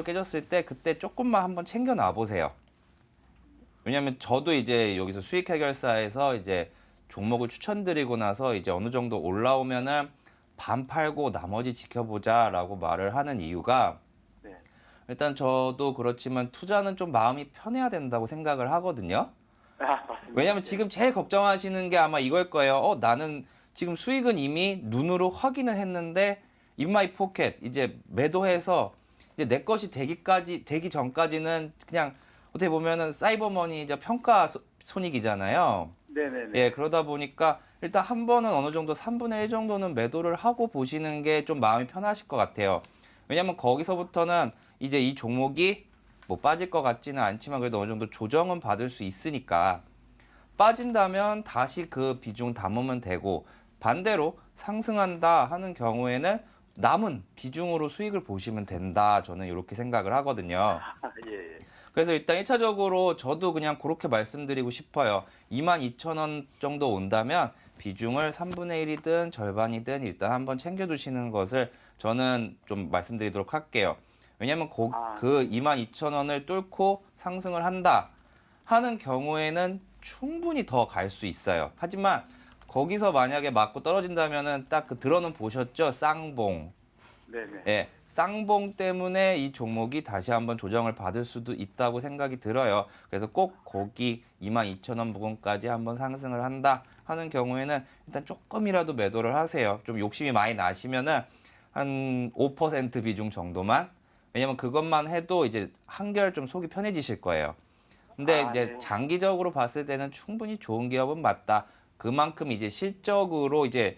깨졌을 때 그때 조금만 한번 챙겨 놔 보세요. 왜냐하면 저도 이제 여기서 수익 해결사에서 이제 종목을 추천드리고 나서 이제 어느 정도 올라오면은 반 팔고 나머지 지켜보자라고 말을 하는 이유가 네. 일단 저도 그렇지만 투자는 좀 마음이 편해야 된다고 생각을 하거든요. 맞습니다. 왜냐하면 네. 지금 제일 걱정하시는 게 아마 이걸 거예요. 나는 지금 수익은 이미 눈으로 확인을 했는데 in my pocket 이제 매도해서 이제 내 것이 되기 전까지는 그냥 어떻게 보면은 사이버머니 이제 평가 손익이잖아요. 네네네. 예, 그러다 보니까 일단 한 번은 어느 정도 3분의 1 정도는 매도를 하고 보시는 게 좀 마음이 편하실 것 같아요. 왜냐면 거기서부터는 이제 이 종목이 뭐 빠질 것 같지는 않지만 그래도 어느 정도 조정은 받을 수 있으니까 빠진다면 다시 그 비중 담으면 되고 반대로 상승한다 하는 경우에는 남은 비중으로 수익을 보시면 된다. 저는 이렇게 생각을 하거든요. 예, 예. 그래서 일단 1차적으로 저도 그냥 그렇게 말씀드리고 싶어요. 22,000원 정도 온다면 비중을 3분의 1이든 절반이든 일단 한번 챙겨두시는 것을 저는 좀 말씀드리도록 할게요. 왜냐하면 그 22,000원을 뚫고 상승을 한다 하는 경우에는 충분히 더 갈 수 있어요. 하지만 거기서 만약에 맞고 떨어진다면은 딱 그 들어는 보셨죠? 쌍봉. 네네. 예, 쌍봉 때문에 이 종목이 다시 한번 조정을 받을 수도 있다고 생각이 들어요. 그래서 꼭 거기 22,000원 부근까지 한번 상승을 한다 하는 경우에는 일단 조금이라도 매도를 하세요. 좀 욕심이 많이 나시면은 한 5% 비중 정도만. 왜냐면 그것만 해도 이제 한결 좀 속이 편해지실 거예요. 근데 이제 네. 장기적으로 봤을 때는 충분히 좋은 기업은 맞다. 그만큼 이제 실적으로 이제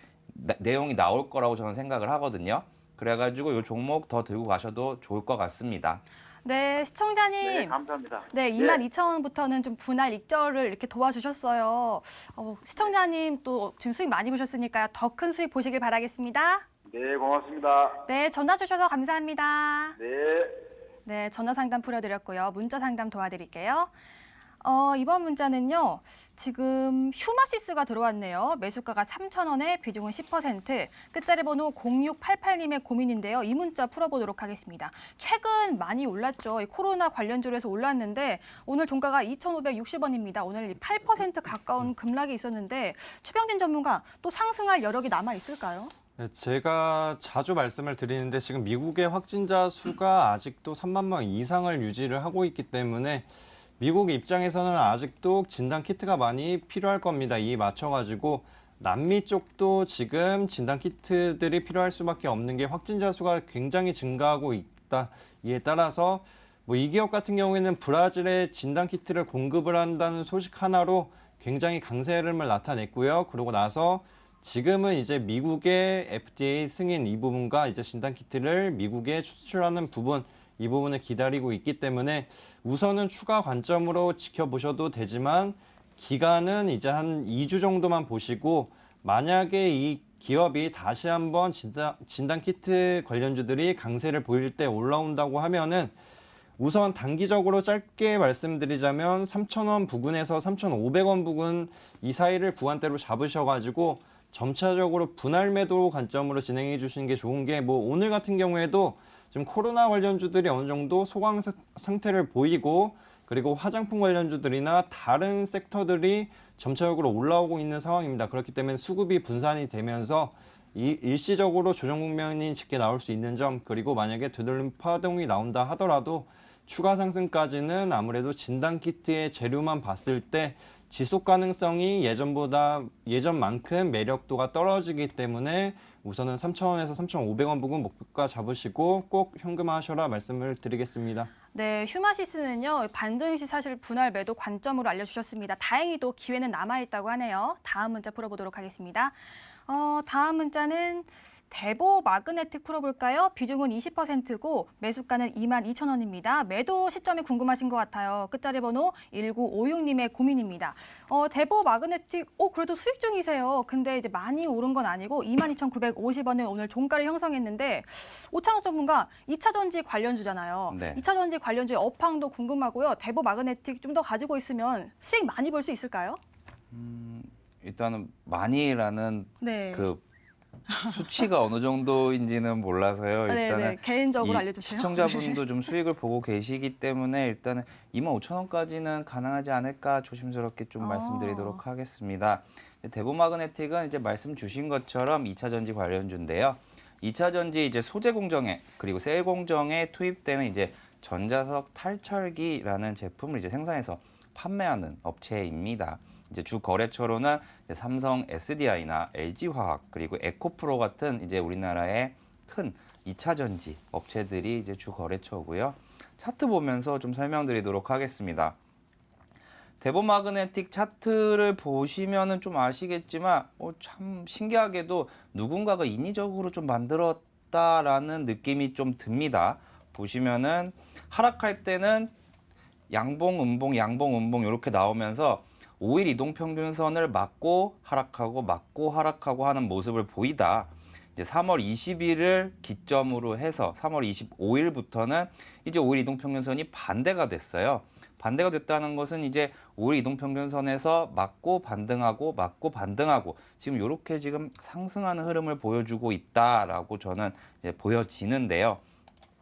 내용이 나올 거라고 저는 생각을 하거든요. 그래가지고 이 종목 더 들고 가셔도 좋을 것 같습니다. 네, 네, 시청자님. 감사합니다. 네, 22,000원부터는 좀 분할 익절을 이렇게 도와주셨어요. 시청자님 또 지금 수익 많이 보셨으니까요. 더 큰 수익 보시길 바라겠습니다. 네, 고맙습니다. 네, 전화 주셔서 감사합니다. 네. 네, 전화 상담 풀어드렸고요. 문자 상담 도와드릴게요. 이번 문자는요. 지금 휴마시스가 들어왔네요. 매수가가 3,000원에 비중은 10%. 끝자리 번호 0688님의 고민인데요. 이 문자 풀어보도록 하겠습니다. 최근 많이 올랐죠. 이 코로나 관련주로 해서 올랐는데 오늘 종가가 2,560원입니다. 오늘 8% 가까운 급락이 있었는데 최병진 전문가 또 상승할 여력이 남아 있을까요? 네, 제가 자주 말씀을 드리는데 지금 미국의 확진자 수가 아직도 3만 명 이상을 유지를 하고 있기 때문에 미국 입장에서는 아직도 진단 키트가 많이 필요할 겁니다. 이에 맞춰가지고 남미 쪽도 지금 진단 키트들이 필요할 수밖에 없는 게 확진자 수가 굉장히 증가하고 있다. 이에 따라서 뭐 이 기업 같은 경우에는 브라질에 진단 키트를 공급을 한다는 소식 하나로 굉장히 강세 흐름을 나타냈고요. 그러고 나서 지금은 이제 미국의 FDA 승인 이 부분과 이제 진단 키트를 미국에 수출하는 부분 이 부분을 기다리고 있기 때문에 우선은 추가 관점으로 지켜보셔도 되지만 기간은 이제 한 2주 정도만 보시고 만약에 이 기업이 다시 한번 진단 키트 관련주들이 강세를 보일 때 올라온다고 하면은 우선 단기적으로 짧게 말씀드리자면 3,000원 부근에서 3,500원 부근 이 사이를 구간대로 잡으셔가지고 점차적으로 분할 매도 관점으로 진행해 주시는 게 좋은 게 뭐 오늘 같은 경우에도 지금 코로나 관련주들이 어느 정도 소강 상태를 보이고 그리고 화장품 관련주들이나 다른 섹터들이 점차적으로 올라오고 있는 상황입니다. 그렇기 때문에 수급이 분산이 되면서 일시적으로 조정 국면이 짙게 나올 수 있는 점 그리고 만약에 되돌림 파동이 나온다 하더라도 추가 상승까지는 아무래도 진단키트의 재료만 봤을 때 지속 가능성이 예전만큼 매력도가 떨어지기 때문에 우선은 3,000원에서 3,500원 부근 목표가 잡으시고 꼭 현금화하셔라 말씀을 드리겠습니다. 네, 휴마시스는요. 반등시 사실 분할 매도 관점으로 알려주셨습니다. 다행히도 기회는 남아있다고 하네요. 다음 문자 풀어보도록 하겠습니다. 다음 문자는 대보 마그네틱 풀어볼까요? 비중은 20%고 매수가는 22,000원입니다. 매도 시점이 궁금하신 것 같아요. 끝자리 번호 1956님의 고민입니다. 대보 마그네틱, 그래도 수익 중이세요. 근데 이제 많이 오른 건 아니고 22,950원을 오늘 종가를 형성했는데 오창욱 전문가 2차 전지 관련주잖아요. 네. 2차 전지 관련주의 업황도 궁금하고요. 대보 마그네틱 좀 더 가지고 있으면 수익 많이 볼 수 있을까요? 일단은 많이라는 네. 그 수치가 어느 정도인지는 몰라서요. 일단은 네, 개인적으로 이 알려주세요. 시청자분도 좀 수익을 보고 계시기 때문에 일단은 25,000원까지는 가능하지 않을까 조심스럽게 좀 말씀드리도록 하겠습니다. 대보 마그네틱은 이제 말씀 주신 것처럼 2차 전지 관련주인데요. 2차 전지 이제 소재 공정에 그리고 셀 공정에 투입되는 이제 전자석 탈철기라는 제품을 이제 생산해서 판매하는 업체입니다. 이제 주 거래처로는 이제 삼성 SDI나 LG화학 그리고 에코프로 같은 이제 우리나라의 큰 2차 전지 업체들이 이제 주 거래처고요. 차트 보면서 좀 설명드리도록 하겠습니다. 대보 마그네틱 차트를 보시면은 좀 아시겠지만 참 신기하게도 누군가가 인위적으로 좀 만들었다라는 느낌이 좀 듭니다. 보시면은 하락할 때는 양봉, 음봉, 양봉, 음봉 이렇게 나오면서 5일 이동평균선을 맞고 하락하고 하는 모습을 보이다. 이제 3월 20일을 기점으로 해서 3월 25일부터는 이제 5일 이동평균선이 반대가 됐어요. 반대가 됐다는 것은 이제 5일 이동평균선에서 맞고 반등하고 맞고 반등하고 지금 이렇게 지금 상승하는 흐름을 보여주고 있다라고 저는 이제 보여지는데요.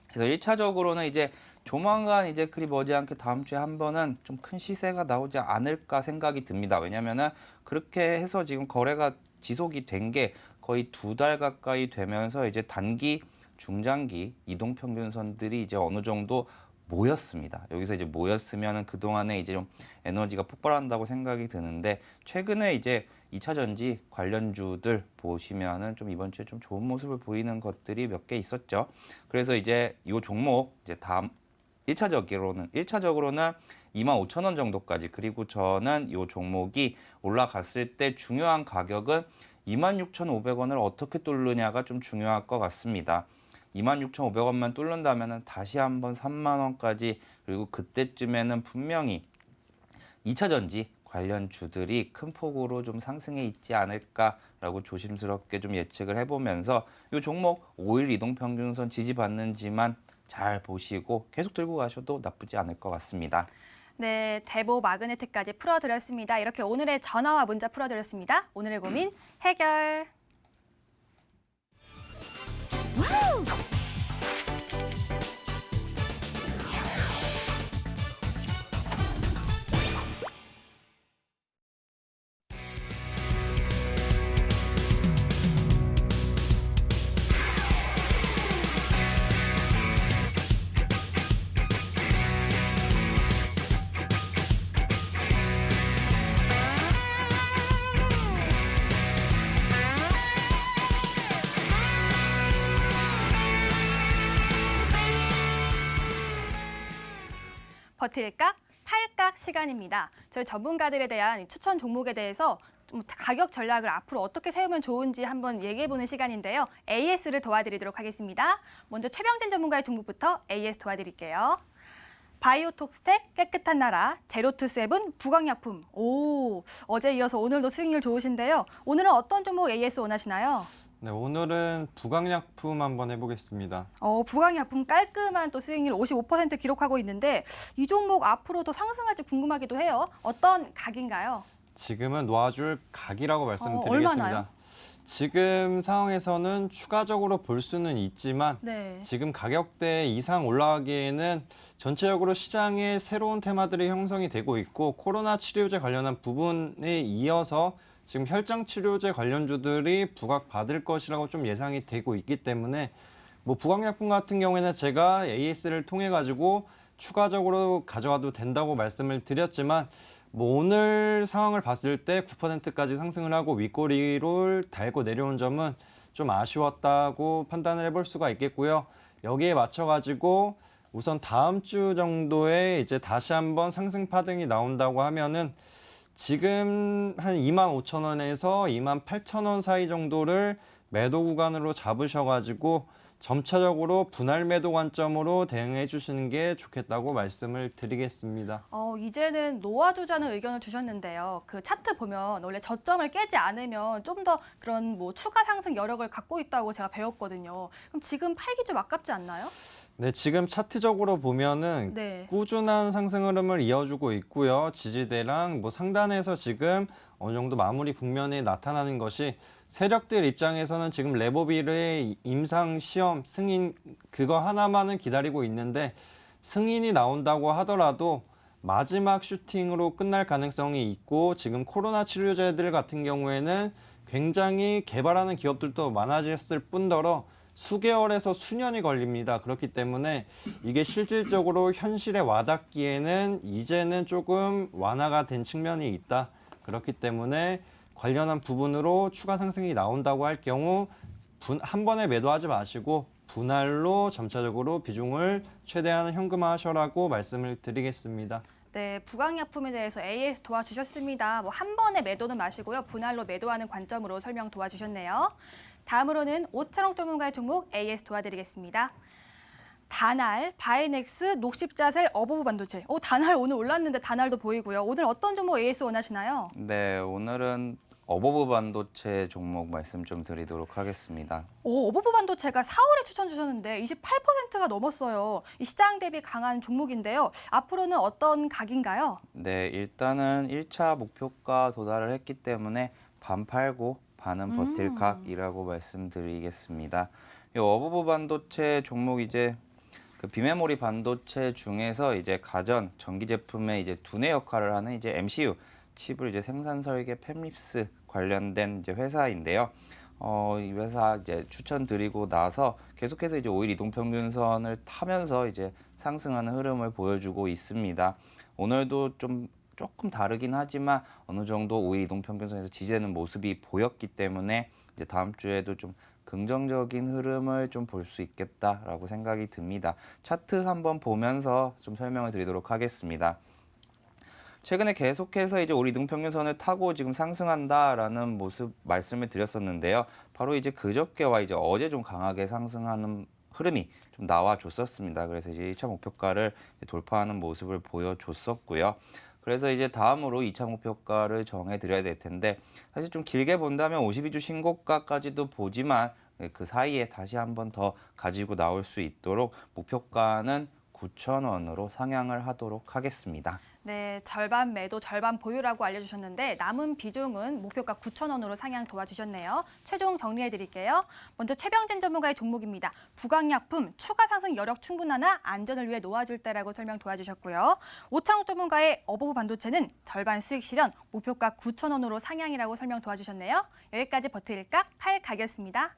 그래서 1차적으로는 이제 조만간 이제 그리 머지않게 다음 주에 한 번은 좀 큰 시세가 나오지 않을까 생각이 듭니다. 왜냐면은 그렇게 해서 지금 거래가 지속이 된 게 거의 2달 가까이 되면서 이제 단기, 중장기 이동평균선들이 이제 어느 정도 모였습니다. 여기서 이제 모였으면은 그동안에 이제 좀 에너지가 폭발한다고 생각이 드는데 최근에 이제 2차 전지 관련주들 보시면은 좀 이번 주에 좀 좋은 모습을 보이는 것들이 몇 개 있었죠. 그래서 이제 이 종목 이제 다음 1차적으로는 25,000원 정도까지 그리고 저는 이 종목이 올라갔을 때 중요한 가격은 26,500원을 어떻게 뚫느냐가 좀 중요할 것 같습니다. 26,500원만 뚫는다면 다시 한번 3만 원까지 그리고 그때쯤에는 분명히 2차 전지 관련 주들이 큰 폭으로 좀 상승해 있지 않을까라고 조심스럽게 좀 예측을 해보면서 이 종목 5일 이동평균선 지지받는지만 잘 보시고 계속 들고 가셔도 나쁘지 않을 것 같습니다. 네, 대보 마그네트까지 풀어드렸습니다. 이렇게 오늘의 전화와 문자 풀어드렸습니다. 오늘의 고민 해결. 버틸까? 팔까 시간입니다. 저희 전문가들에 대한 추천 종목에 대해서 좀 가격 전략을 앞으로 어떻게 세우면 좋은지 한번 얘기해보는 시간인데요. AS를 도와드리도록 하겠습니다. 먼저 최병진 전문가의 종목부터 AS 도와드릴게요. 바이오톡스텍, 깨끗한 나라, 제로투세븐, 부강약품. 오, 어제 이어서 오늘도 수익률 좋으신데요. 오늘은 어떤 종목 AS 원하시나요? 네, 오늘은 부강약품 한번 해보겠습니다. 부강약품 깔끔한 또 수익률 55% 기록하고 있는데 이 종목 앞으로도 상승할지 궁금하기도 해요. 어떤 각인가요? 지금은 놓아줄 각이라고 말씀드리겠습니다. 얼마나요? 지금 상황에서는 추가적으로 볼 수는 있지만 네. 지금 가격대 이상 올라가기에는 전체적으로 시장에 새로운 테마들이 형성이 되고 있고 코로나 치료제 관련한 부분에 이어서 지금 혈장 치료제 관련주들이 부각받을 것이라고 좀 예상이 되고 있기 때문에 뭐 부강약품 같은 경우에는 제가 AS를 통해 가지고 추가적으로 가져가도 된다고 말씀을 드렸지만 뭐 오늘 상황을 봤을 때 9%까지 상승을 하고 윗꼬리를 달고 내려온 점은 좀 아쉬웠다고 판단을 해볼 수가 있겠고요. 여기에 맞춰 가지고 우선 다음 주 정도에 이제 다시 한번 상승 파등이 나온다고 하면은 지금 한 25,000원에서 28,000원 사이 정도를 매도 구간으로 잡으셔가지고 점차적으로 분할 매도 관점으로 대응해 주시는 게 좋겠다고 말씀을 드리겠습니다. 이제는 놓아주자는 의견을 주셨는데요. 그 차트 보면 원래 저점을 깨지 않으면 좀 더 그런 뭐 추가 상승 여력을 갖고 있다고 제가 배웠거든요. 그럼 지금 팔기 좀 아깝지 않나요? 네, 지금 차트적으로 보면은 네. 꾸준한 상승 흐름을 이어주고 있고요. 지지대랑 뭐 상단에서 지금 어느 정도 마무리 국면에 나타나는 것이 세력들 입장에서는 지금 레보빌의 임상 시험 승인 그거 하나만은 기다리고 있는데 승인이 나온다고 하더라도 마지막 슈팅으로 끝날 가능성이 있고 지금 코로나 치료제들 같은 경우에는 굉장히 개발하는 기업들도 많아졌을 뿐더러 수개월에서 수년이 걸립니다. 그렇기 때문에 이게 실질적으로 현실에 와닿기에는 이제는 조금 완화가 된 측면이 있다. 그렇기 때문에 관련한 부분으로 추가 상승이 나온다고 할 경우 한 번에 매도하지 마시고 분할로 점차적으로 비중을 최대한 현금화하셔라고 말씀을 드리겠습니다. 네, 부강약품에 대해서 AS 도와주셨습니다. 뭐 한 번에 매도는 마시고요. 분할로 매도하는 관점으로 설명 도와주셨네요. 다음으로는 오차롱 전문가의 종목 AS 도와드리겠습니다. 다날, 바이넥스, 녹십자셀, 어보브 반도체. 다날 오늘 올랐는데 다날도 보이고요. 오늘 어떤 종목 AS 원하시나요? 네, 오늘은 어버브 반도체 종목 말씀 좀 드리도록 하겠습니다. 어버브 반도체가 4월에 추천 주셨는데 28%가 넘었어요. 이 시장 대비 강한 종목인데요. 앞으로는 어떤 각인가요? 네, 일단은 1차 목표가 도달을 했기 때문에 반 팔고 반은 버틸 각이라고 말씀드리겠습니다. 이 어버브 반도체 종목 이제 그 비메모리 반도체 중에서 이제 가전 전기 제품의 이제 두뇌 역할을 하는 이제 MCU 칩을 이제 생산 설계 팹립스 관련된 이제 회사인데요. 이 회사 이제 추천드리고 나서 계속해서 이제 5일 이동평균선을 타면서 이제 상승하는 흐름을 보여주고 있습니다. 오늘도 조금 다르긴 하지만 어느 정도 5일 이동평균선에서 지지되는 모습이 보였기 때문에 이제 다음 주에도 좀 긍정적인 흐름을 좀 볼 수 있겠다라고 생각이 듭니다. 차트 한번 보면서 좀 설명을 드리도록 하겠습니다. 최근에 계속해서 이제 5일 이동평균선을 타고 지금 상승한다라는 모습 말씀을 드렸었는데요. 바로 이제 그저께와 이제 어제 좀 강하게 상승하는 흐름이 좀 나와줬었습니다. 그래서 이제 1차 목표가를 돌파하는 모습을 보여줬었고요. 그래서 이제 다음으로 2차 목표가를 정해드려야 될 텐데 사실 좀 길게 본다면 52주 신고가까지도 보지만 그 사이에 다시 한 번 더 가지고 나올 수 있도록 목표가는 9,000원으로 상향을 하도록 하겠습니다. 네, 절반 매도, 절반 보유라고 알려주셨는데 남은 비중은 목표가 9,000원으로 상향 도와주셨네요. 최종 정리해드릴게요. 먼저 최병진 전문가의 종목입니다. 부강약품, 추가 상승 여력 충분하나 안전을 위해 놓아줄 때라고 설명 도와주셨고요. 오창욱 전문가의 어버브 반도체는 절반 수익 실현, 목표가 9,000원으로 상향이라고 설명 도와주셨네요. 여기까지 버틸까? 팔 가겠습니다.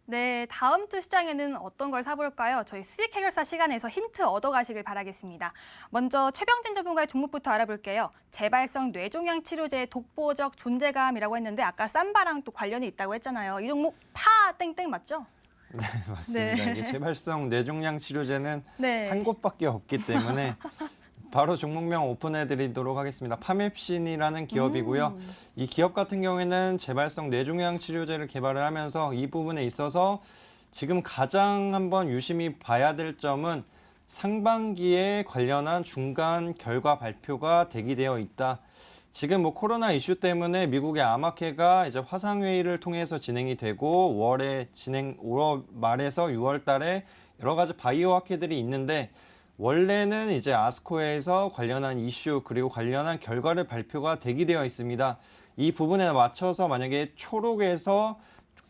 네, 다음 주 시장에는 어떤 걸 사볼까요? 저희 수익 해결사 시간에서 힌트 얻어가시길 바라겠습니다. 먼저 최병진 전문가의 종목부터 알아볼게요. 재발성 뇌종양 치료제의 독보적 존재감이라고 했는데 아까 삼바랑 또 관련이 있다고 했잖아요. 이 종목 파 땡땡 맞죠? 네, 맞습니다. 네. 이게 재발성 뇌종양 치료제는 네. 한 곳밖에 없기 때문에 바로 종목명 오픈해드리도록 하겠습니다. 파맵신이라는 기업이고요. 이 기업 같은 경우에는 재발성 뇌종양 치료제를 개발을 하면서 이 부분에 있어서 지금 가장 한번 유심히 봐야 될 점은 상반기에 관련한 중간 결과 발표가 대기되어 있다. 지금 뭐 코로나 이슈 때문에 미국의 아마케가 이제 화상회의를 통해서 진행이 되고 5월 말에서 6월 달에 여러 가지 바이오 학회들이 있는데 원래는 이제 아스코에서 관련한 이슈 그리고 관련한 결과를 발표가 대기되어 있습니다. 이 부분에 맞춰서 만약에 초록에서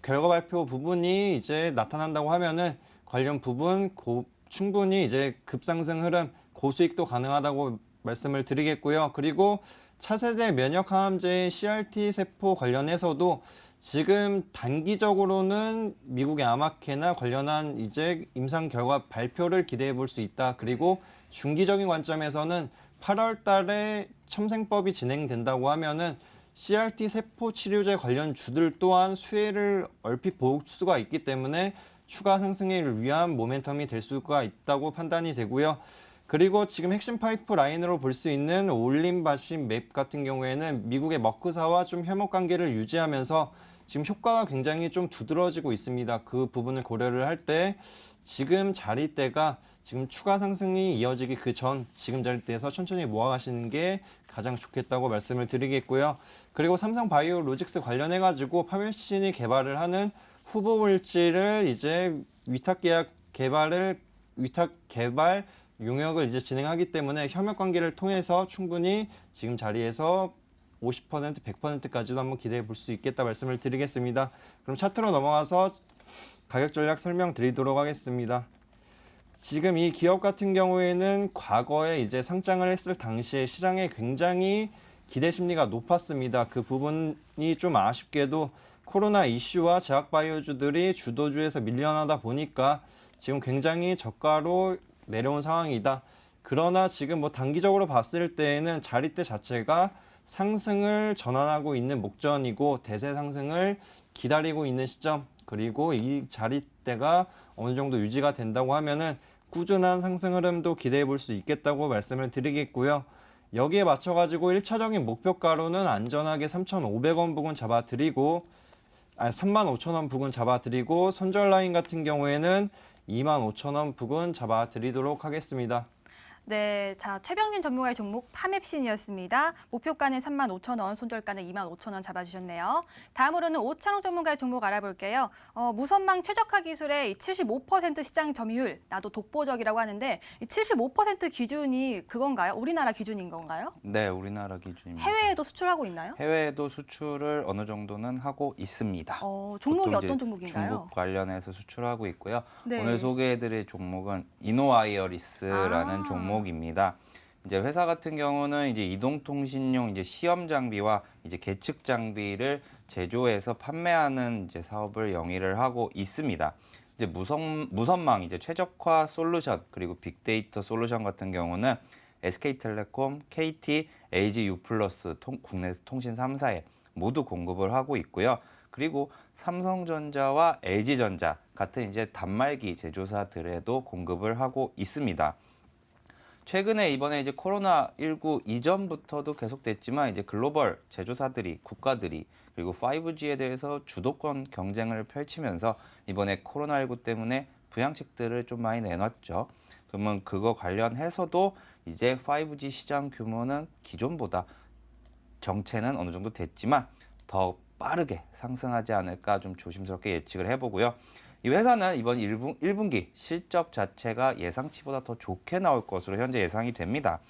결과 발표 부분이 이제 나타난다고 하면은 관련 부분 충분히 이제 급상승 흐름 고수익도 가능하다고 말씀을 드리겠고요. 그리고 차세대 면역 항암제인 CRT 세포 관련해서도 지금 단기적으로는 미국의 아마케나 관련한 이제 임상 결과 발표를 기대해 볼 수 있다. 그리고 중기적인 관점에서는 8월 달에 첨생법이 진행된다고 하면은 CRT 세포 치료제 관련 주들 또한 수혜를 얼핏 볼 수가 있기 때문에 추가 상승을 위한 모멘텀이 될 수가 있다고 판단이 되고요. 그리고 지금 핵심 파이프 라인으로 볼 수 있는 올림바신 맵 같은 경우에는 미국의 머크사와 좀 협업 관계를 유지하면서 지금 효과가 굉장히 좀 두드러지고 있습니다. 그 부분을 고려를 할 때 지금 자리대가 지금 추가 상승이 이어지기 그 전 지금 자리대에서 천천히 모아가시는 게 가장 좋겠다고 말씀을 드리겠고요. 그리고 삼성바이오로직스 관련해가지고 파멸신이 개발을 하는 후보 물질을 이제 위탁 개발 용역을 이제 진행하기 때문에 협력 관계를 통해서 충분히 지금 자리에서 50%, 100%까지도 한번 기대해 볼 수 있겠다 말씀을 드리겠습니다. 그럼 차트로 넘어가서 가격 전략 설명드리도록 하겠습니다. 지금 이 기업 같은 경우에는 과거에 이제 상장을 했을 당시에 시장에 굉장히 기대 심리가 높았습니다. 그 부분이 좀 아쉽게도 코로나 이슈와 제약바이오주들이 주도주에서 밀려나다 보니까 지금 굉장히 저가로 내려온 상황이다. 그러나 지금 뭐 단기적으로 봤을 때에는 자리대 자체가 상승을 전환하고 있는 목전이고 대세 상승을 기다리고 있는 시점, 그리고 이 자리대가 어느 정도 유지가 된다고 하면은 꾸준한 상승 흐름도 기대해 볼 수 있겠다고 말씀을 드리겠고요. 여기에 맞춰가지고 1차적인 목표가로는 안전하게 3,500원 부근 잡아드리고 35,000원 부근 잡아드리고 손절 라인 같은 경우에는 25,000원 부근 잡아드리도록 하겠습니다. 네, 자 최병진 전문가의 종목 파맵신이었습니다. 목표가는 35,000원, 손절가는 25,000원 잡아주셨네요. 다음으로는 오창록 전문가의 종목 알아볼게요. 무선망 최적화 기술의 75% 시장 점유율, 나도 독보적이라고 하는데 이 75% 기준이 그건가요? 우리나라 기준인 건가요? 네, 우리나라 기준입니다. 해외에도 수출하고 있나요? 해외에도 수출을 어느 정도는 하고 있습니다. 종목이 보통 이제 어떤 종목인가요? 중국 관련해서 수출하고 있고요. 네. 오늘 소개해드릴 종목은 이노와이어리스라는 아. 종목입니다. 이제 회사 같은 경우는 이제 이동통신용 이제 시험 장비와 이제 계측 장비를 제조해서 판매하는 이제 사업을 영위를 하고 있습니다. 이제 무선망 이제 최적화 솔루션 그리고 빅데이터 솔루션 같은 경우는 SK텔레콤, KT, LG U+, 국내 통신 3사에 모두 공급을 하고 있고요. 그리고 삼성전자와 LG전자 같은 이제 단말기 제조사들에도 공급을 하고 있습니다. 최근에 이번에 이제 코로나19 이전부터도 계속됐지만 이제 글로벌 제조사들이 국가들이 그리고 5G에 대해서 주도권 경쟁을 펼치면서 이번에 코로나19 때문에 부양책들을 좀 많이 내놨죠. 그러면 그거 관련해서도 이제 5G 시장 규모는 기존보다 정체는 어느 정도 됐지만 더 빠르게 상승하지 않을까 좀 조심스럽게 예측을 해보고요. 이 회사는 이번 1분기 실적 자체가 예상치보다 더 좋게 나올 것으로 현재 예상이 됩니다.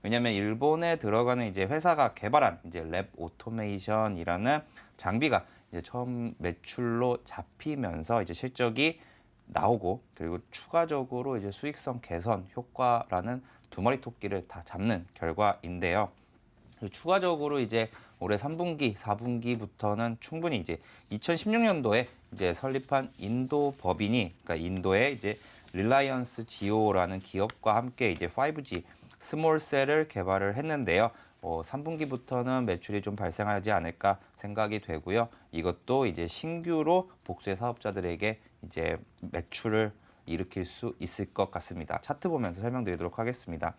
왜냐하면 일본에 들어가는 이제 회사가 개발한 이제 랩 오토메이션이라는 장비가 이제 처음 매출로 잡히면서 이제 실적이 나오고 그리고 추가적으로 이제 수익성 개선 효과라는 두 마리 토끼를 다 잡는 결과인데요. 추가적으로 이제 올해 3분기, 4분기부터는 충분히 이제 2016년도에 이제 설립한 인도 법인이 그러니까 인도의 이제 릴라이언스 지오라는 기업과 함께 이제 5G 스몰셀을 개발을 했는데요. 3분기부터는 매출이 좀 발생하지 않을까 생각이 되고요. 이것도 이제 신규로 복수의 사업자들에게 이제 매출을 일으킬 수 있을 것 같습니다. 차트 보면서 설명드리도록 하겠습니다.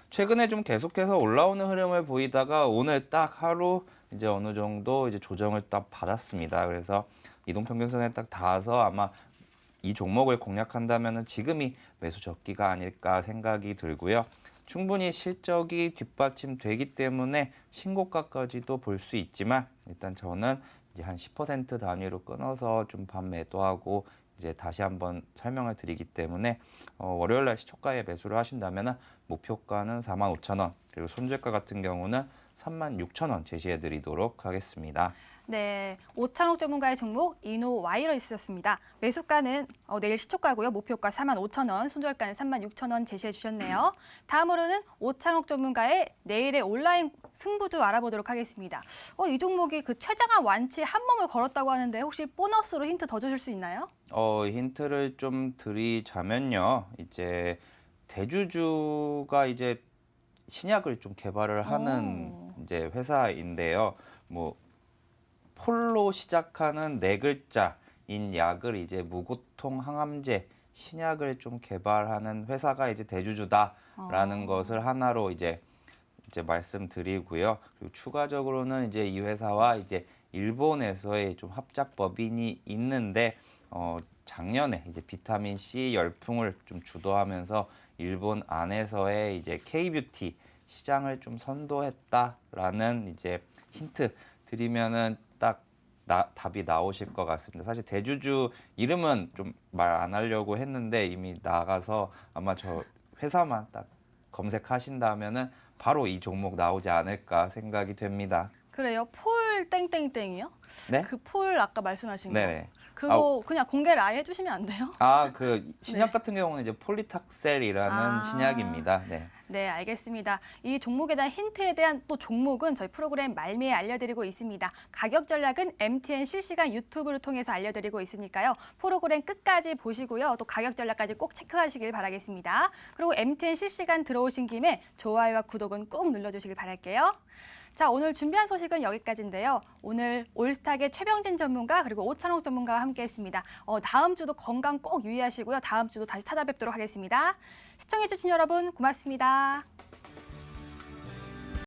최근에 좀 계속해서 올라오는 흐름을 보이다가 오늘 딱 하루 이제 어느 정도 이제 조정을 딱 받았습니다. 그래서 이동평균선에 딱 닿아서 아마 이 종목을 공략한다면은 지금이 매수 적기가 아닐까 생각이 들고요. 충분히 실적이 뒷받침되기 때문에 신고가까지도 볼 수 있지만 일단 저는 이제 한 10% 단위로 끊어서 좀 반매도하고 이제 다시 한번 설명을 드리기 때문에 월요일 날 시초가에 매수를 하신다면 목표가는 45,000원 그리고 손절가 같은 경우는 36,000원 제시해 드리도록 하겠습니다. 네, 오창록 전문가의 종목 이노와이어리스였습니다. 매수가는 내일 시초가고요. 목표가 45,000원, 손절가는 36,000원 제시해 주셨네요. 다음으로는 오창록 전문가의 내일의 온라인 승부주 알아보도록 하겠습니다. 이 종목이 그 최장한 완치에 한 몸을 걸었다고 하는데 혹시 보너스로 힌트 더 주실 수 있나요? 힌트를 좀 드리자면요. 이제 대주주가 이제 신약을 좀 개발을 하는 이제 회사인데요. 뭐 폴로 시작하는 네 글자인 약을 이제 무고통 항암제 신약을 좀 개발하는 회사가 이제 대주주다라는 것을 하나로 이제 말씀드리고요. 그리고 추가적으로는 이제 이 회사와 이제 일본에서의 좀 합작 법인이 있는데 작년에 이제 비타민 C 열풍을 좀 주도하면서 일본 안에서의 이제 K-뷰티 시장을 좀 선도했다라는 이제 힌트 드리면은 딱 답이 나오실 것 같습니다. 사실 대주주 이름은 좀 말 안 하려고 했는데 이미 나가서 아마 저 회사만 딱 검색하신다면은 바로 이 종목 나오지 않을까 생각이 됩니다. 그래요? 폴 땡땡땡이요? 네? 그 폴 아까 말씀하신 거. 네네. 그거 그냥 공개를 아예 해주시면 안 돼요? 그 신약 네. 같은 경우는 이제 폴리탁셀이라는 신약입니다. 네. 네, 알겠습니다. 이 종목에 대한 힌트에 대한 또 종목은 저희 프로그램 말미에 알려드리고 있습니다. 가격 전략은 MTN 실시간 유튜브를 통해서 알려드리고 있으니까요. 프로그램 끝까지 보시고요. 또 가격 전략까지 꼭 체크하시길 바라겠습니다. 그리고 MTN 실시간 들어오신 김에 좋아요와 구독은 꼭 눌러주시길 바랄게요. 자, 오늘 준비한 소식은 여기까지인데요. 오늘 올스타계 최병진 전문가 그리고 오창록 전문가와 함께했습니다. 다음 주도 건강 꼭 유의하시고요. 다음 주도 다시 찾아뵙도록 하겠습니다. 시청해주신 여러분 고맙습니다.